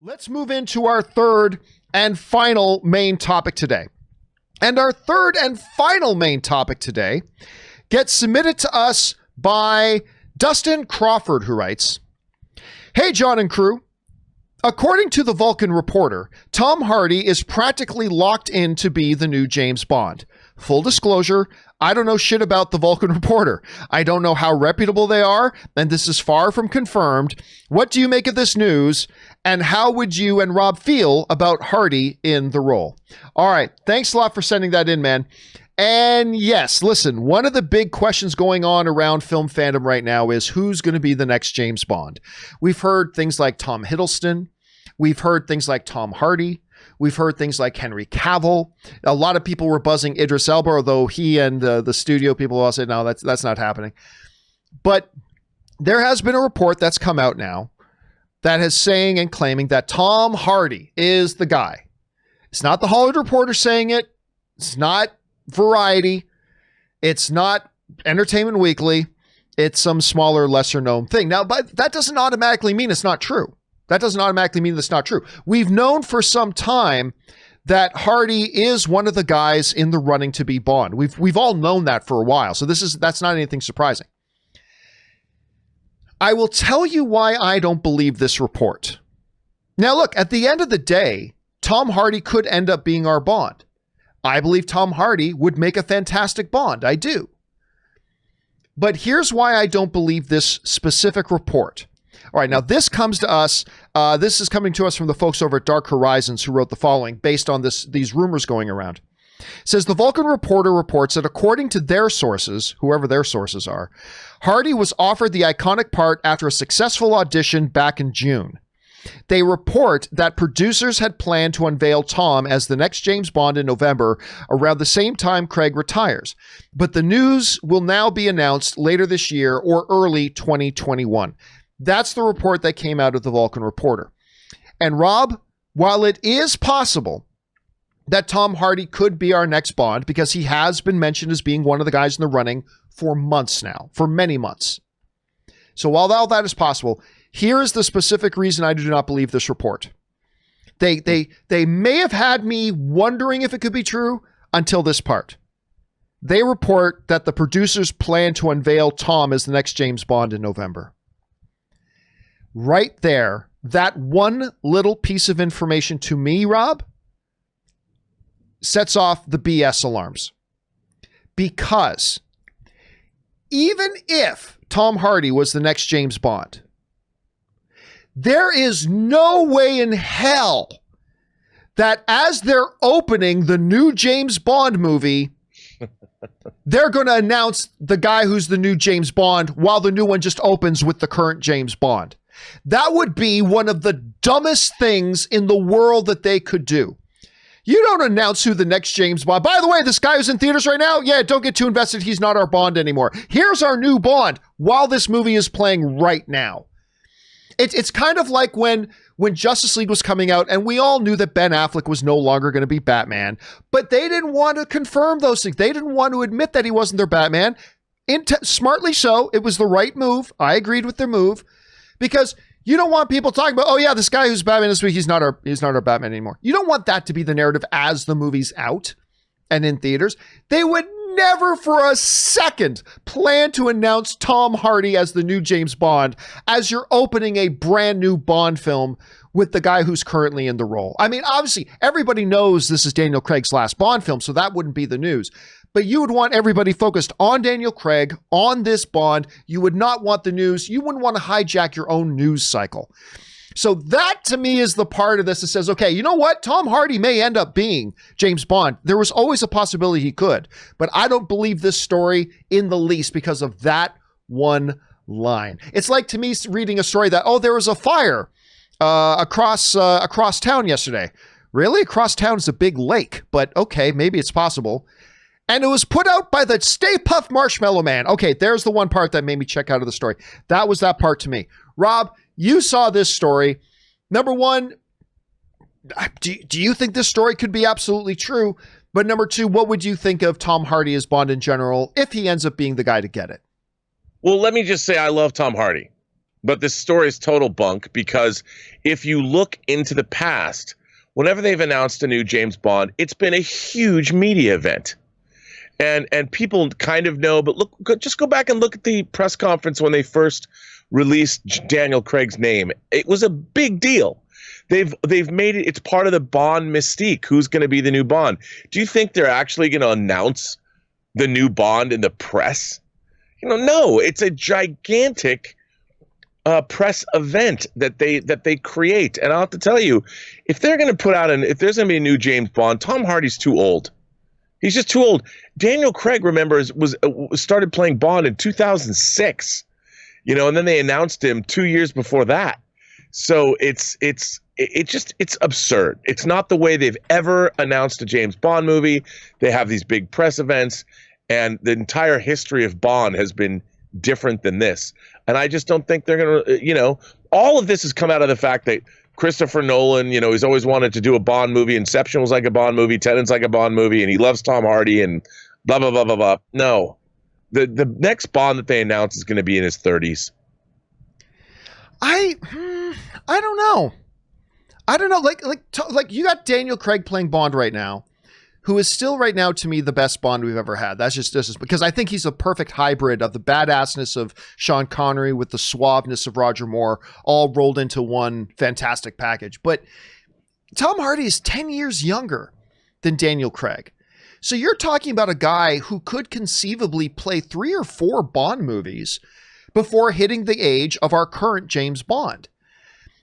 Let's move into our third and final main topic today. And our third and final main topic today gets submitted to us by Dustin Crawford, who writes, "Hey, John and crew. According to the Vulcan Reporter, Tom Hardy is practically locked in to be the new James Bond. Full disclosure, I don't know shit about the Vulcan Reporter. I don't know how reputable they are, and this is far from confirmed. What do you make of this news, and how would you and Rob feel about Hardy in the role?" All right, thanks a lot for sending that in, man. And yes, listen, one of the big questions going on around film fandom right now is who's going to be the next James Bond. We've heard things like Tom Hiddleston. We've heard things like Tom Hardy. We've heard things like Henry Cavill. A lot of people were buzzing Idris Elba, although he and the studio people all said, no, that's not happening. But there has been a report that's come out now that is saying and claiming that Tom Hardy is the guy. It's not the Hollywood Reporter saying it. It's not Variety. It's not Entertainment Weekly. It's some smaller, lesser known thing. Now, but that doesn't automatically mean it's not true. That doesn't automatically mean that's not true. We've known for some time that Hardy is one of the guys in the running to be Bond. We've all known that for a while. So that's not anything surprising. I will tell you why I don't believe this report. Now, look, at the end of the day, Tom Hardy could end up being our Bond. I believe Tom Hardy would make a fantastic Bond. I do. But here's why I don't believe this specific report. All right, now this comes to us. This is coming to us from the folks over at Dark Horizons, who wrote the following based on these rumors going around. It says the Vulcan Reporter reports that according to their sources, whoever their sources are, Hardy was offered the iconic part after a successful audition back in June. They report that producers had planned to unveil Tom as the next James Bond in November, around the same time Craig retires. But the news will now be announced later this year or early 2021. That's the report that came out of the Vulcan Reporter. And Rob, while it is possible that Tom Hardy could be our next Bond, because he has been mentioned as being one of the guys in the running for months now, for many months. So while all that is possible, here is the specific reason I do not believe this report. They may have had me wondering if it could be true until this part. They report that the producers plan to unveil Tom as the next James Bond in November. Right there, that one little piece of information to me, Rob, sets off the BS alarms. Because even if Tom Hardy was the next James Bond, there is no way in hell that as they're opening the new James Bond movie, they're going to announce the guy who's the new James Bond while the new one just opens with the current James Bond. That would be one of the dumbest things in the world that they could do. You don't announce who the next James Bond. By the way, this guy who's in theaters right now, yeah, don't get too invested. He's not our Bond anymore. Here's our new Bond while this movie is playing right now. It's kind of like when Justice League was coming out and we all knew that Ben Affleck was no longer going to be Batman, but they didn't want to confirm those things. They didn't want to admit that he wasn't their Batman. Smartly so. It was the right move. I agreed with their move. Because you don't want people talking about, oh yeah, this guy who's Batman this week, he's not our Batman anymore. You don't want that to be the narrative as the movie's out and in theaters. They would never for a second plan to announce Tom Hardy as the new James Bond as you're opening a brand new Bond film with the guy who's currently in the role. I mean, obviously, everybody knows this is Daniel Craig's last Bond film, so that wouldn't be the news. But you would want everybody focused on Daniel Craig, on this Bond. You would not want the news. You wouldn't want to hijack your own news cycle. So that to me is the part of this that says, okay, you know what? Tom Hardy may end up being James Bond. There was always a possibility he could, but I don't believe this story in the least because of that one line. It's like to me reading a story that, oh, there was a fire across town yesterday. Really? Across town is a big lake, but okay, maybe it's possible. And it was put out by the Stay Puft Marshmallow Man. Okay, there's the one part that made me check out of the story. That was that part to me. Rob, you saw this story. Number one, do you think this story could be absolutely true? But number two, what would you think of Tom Hardy as Bond in general if he ends up being the guy to get it? Well, let me just say I love Tom Hardy. But this story is total bunk because if you look into the past, whenever they've announced a new James Bond, it's been a huge media event. And people kind of know, but just go back and look at the press conference when they first released Daniel Craig's name. It was a big deal. They've made it, it's part of the Bond mystique. Who's going to be the new Bond? Do you think they're actually going to announce the new Bond in the press? No, it's a gigantic press event that they create. And I'll have to tell you, if they're going to put out if there's going to be a new James Bond, Tom Hardy's too old. He's just too old. Daniel Craig, remember, was started playing Bond in 2006, and then they announced him 2 years before that. So it's absurd. It's not the way they've ever announced a James Bond movie. They have these big press events, and the entire history of Bond has been different than this. And I just don't think they're going to, all of this has come out of the fact that Christopher Nolan, he's always wanted to do a Bond movie. Inception was like a Bond movie. Tenet's like a Bond movie. And he loves Tom Hardy and blah, blah, blah, blah, blah. No. The next Bond that they announce is going to be in his 30s. I don't know. I don't know. Like you got Daniel Craig playing Bond right now, who is still right now to me the best Bond we've ever had. That's just because I think he's a perfect hybrid of the badassness of Sean Connery with the suaveness of Roger Moore, all rolled into one fantastic package. But Tom Hardy is 10 years younger than Daniel Craig. So you're talking about a guy who could conceivably play 3 or 4 Bond movies before hitting the age of our current James Bond.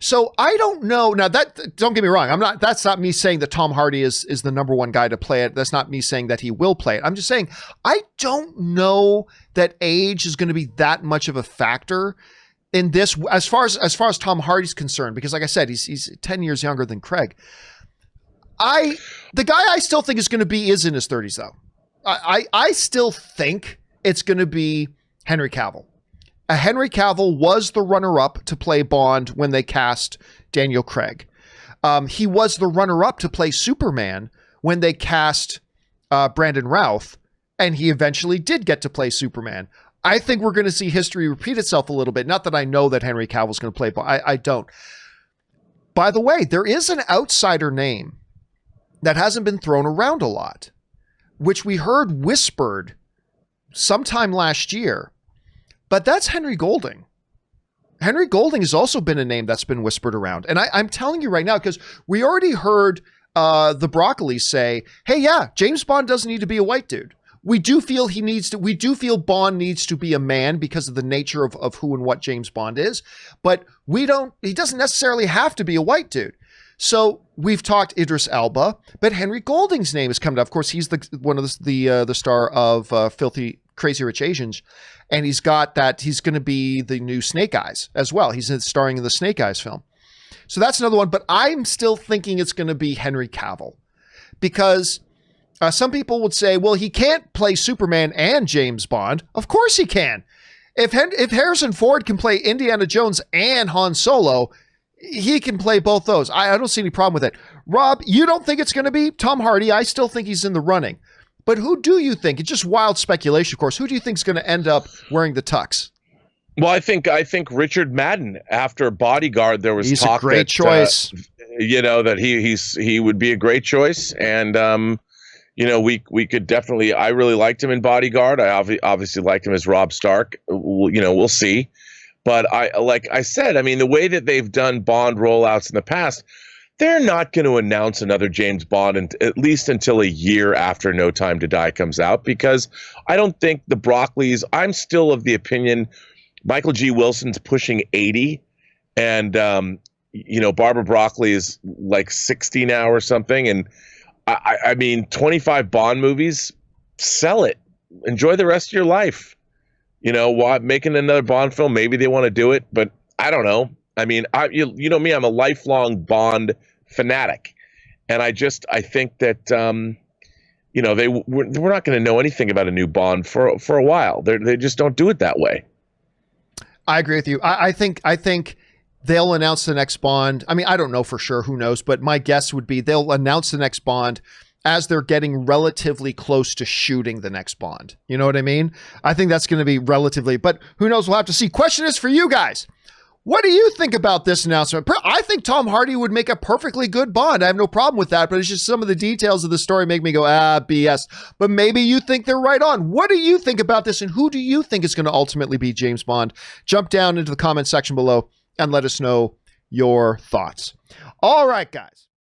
So I don't know. Now that, don't get me wrong. That's not me saying that Tom Hardy is the number one guy to play it. That's not me saying that he will play it. I'm just saying, I don't know that age is going to be that much of a factor in this, as far as Tom Hardy's concerned, because like I said, he's 10 years younger than Craig. The guy I still think is going to be is in his 30s though. I still think it's going to be Henry Cavill. Henry Cavill was the runner-up to play Bond when they cast Daniel Craig. He was the runner-up to play Superman when they cast Brandon Routh, and he eventually did get to play Superman. I think we're going to see history repeat itself a little bit. Not that I know that Henry Cavill's going to play Bond. I don't. By the way, there is an outsider name that hasn't been thrown around a lot, which we heard whispered sometime last year. But that's Henry Golding. Henry Golding has also been a name that's been whispered around. And I'm telling you right now, because we already heard the Broccoli say, hey, yeah, James Bond doesn't need to be a white dude. We do feel Bond needs to be a man because of the nature of who and what James Bond is. But he doesn't necessarily have to be a white dude. So we've talked Idris Elba, but Henry Golding's name has come up. Of course, he's one of the star of Filthy Crazy Rich Asians. And he's going to be the new Snake Eyes as well. He's starring in the Snake Eyes film. So that's another one, but I'm still thinking it's going to be Henry Cavill because some people would say, well, he can't play Superman and James Bond. Of course he can. If Harrison Ford can play Indiana Jones and Han Solo, he can play both those. I don't see any problem with it. Rob, you don't think it's going to be Tom Hardy? I still think he's in the running. But who do you think? It's just wild speculation, of course. Who do you think is going to end up wearing the tux? Well, I think Richard Madden after Bodyguard. There was talk a great choice. That he would be a great choice, and we could definitely. I really liked him in Bodyguard. I obviously liked him as Rob Stark. We'll see, but like I said, I mean, the way that they've done Bond rollouts in the past. They're not going to announce another James Bond at least until a year after No Time to Die comes out, because I don't think the Broccoli's, I'm still of the opinion Michael G. Wilson's pushing 80 and, Barbara Broccoli is like 60 now or something. And I mean, 25 Bond movies, sell it. Enjoy the rest of your life. Making another Bond film, maybe they want to do it, but I don't know. I mean, you know me, I'm a lifelong Bond fanatic. And I think that, we're not going to know anything about a new Bond for a while. They just don't do it that way. I agree with you. I think they'll announce the next Bond. I mean, I don't know for sure. Who knows? But my guess would be they'll announce the next Bond as they're getting relatively close to shooting the next Bond. You know what I mean? I think that's going to be relatively, but who knows? We'll have to see. Question is for you guys. What do you think about this announcement? I think Tom Hardy would make a perfectly good Bond. I have no problem with that, but it's just some of the details of the story make me go, BS. But maybe you think they're right on. What do you think about this, and who do you think is going to ultimately be James Bond? Jump down into the comment section below and let us know your thoughts. All right, guys.